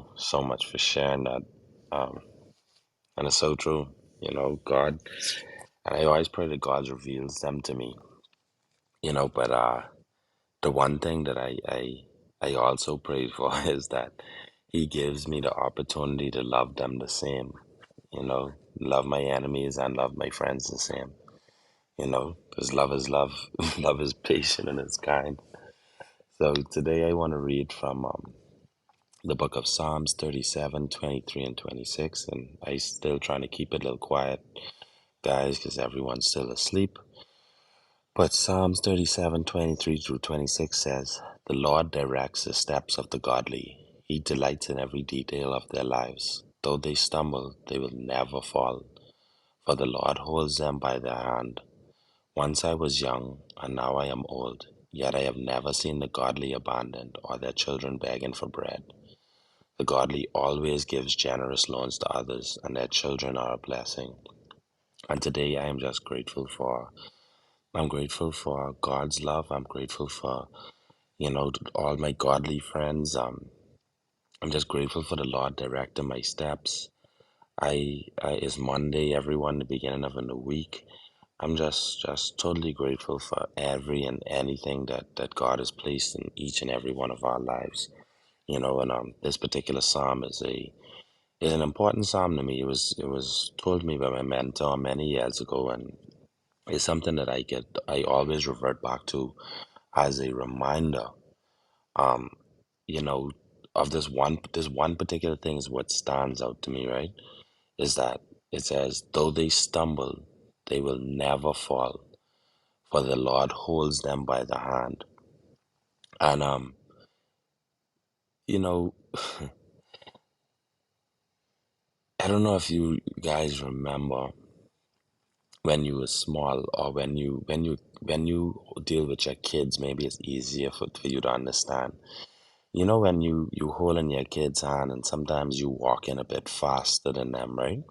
you so much for sharing that. Um, and it's so true. God, and I always pray that God reveals them to me. But the one thing that I also pray for is that He gives me the opportunity to love them the same. Love my enemies and love my friends the same. Because love is love, love is patient and it's kind. So today I want to read from the book of Psalms 37, 23, and 26. And I still trying to keep it a little quiet, guys, because everyone's still asleep. But Psalms 37, 23 through 26 says, "The Lord directs the steps of the godly. He delights in every detail of their lives. Though they stumble, they will never fall, for the Lord holds them by the hand. Once I was young, and now I am old, yet I have never seen the godly abandoned or their children begging for bread. The godly always gives generous loans to others, and their children are a blessing." And today I'm grateful for God's love. I'm grateful for, all my godly friends. I'm just grateful for the Lord directing my steps. It's Monday, everyone, the beginning of a new week. I'm just totally grateful for every and anything that God has placed in each and every one of our lives. And this particular psalm is an important psalm to me. It was told me by my mentor many years ago, and it's something that I always revert back to as a reminder. Um, you know, of this one particular thing is what stands out to me, right? Is that it says, "Though they stumble, they will never fall, for the Lord holds them by the hand." And you know, I don't know if you guys remember when you were small, or when you deal with your kids, maybe it's easier for you to understand. When you hold in your kid's hand and sometimes you walk in a bit faster than them, right?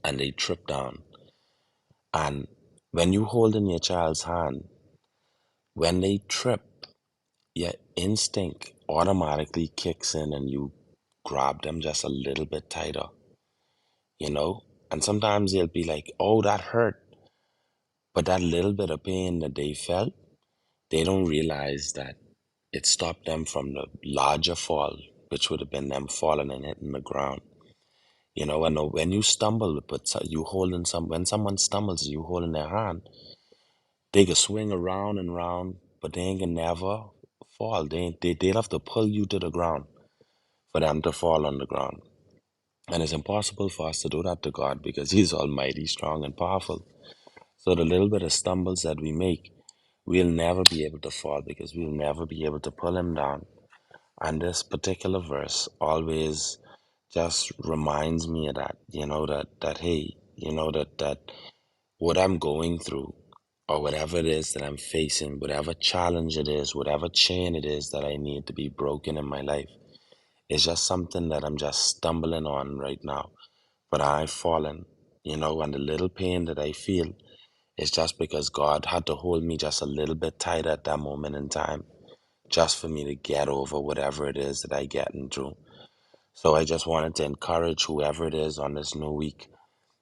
And they trip down. And when you hold in your child's hand, when they trip, your instinct automatically kicks in and you grab them just a little bit tighter, you know? And sometimes they'll be like, "Oh, that hurt." But that little bit of pain that they felt, they don't realize that it stopped them from the larger fall, which would have been them falling and hitting the ground. And when you stumble, but you holding when someone stumbles, you holding their hand, they can swing around and round, but they ain't gonna never fall. They'll have to pull you to the ground for them to fall on the ground. And it's impossible for us to do that to God because He's almighty, strong, and powerful. So the little bit of stumbles that we make, we'll never be able to fall because we'll never be able to pull Him down. And this particular verse always just reminds me of that, that hey, that what I'm going through, or whatever it is that I'm facing, whatever challenge it is, whatever chain it is that I need to be broken in my life, it's just something that I'm just stumbling on right now. But I've fallen, and the little pain that I feel is just because God had to hold me just a little bit tighter at that moment in time, just for me to get over whatever it is that I getting through. So I just wanted to encourage whoever it is on this new week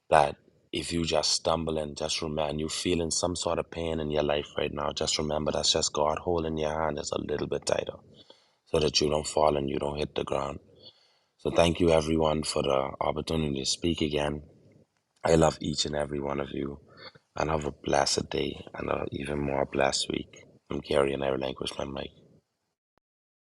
that if you just stumble and just remember, and you feeling some sort of pain in your life right now, just remember that's just God holding your hand just a little bit tighter so that you don't fall and you don't hit the ground. So thank you everyone for the opportunity to speak again. I love each and every one of you, and have a blessed day and an even more blessed week. I'm Gary and I relinquish my mic.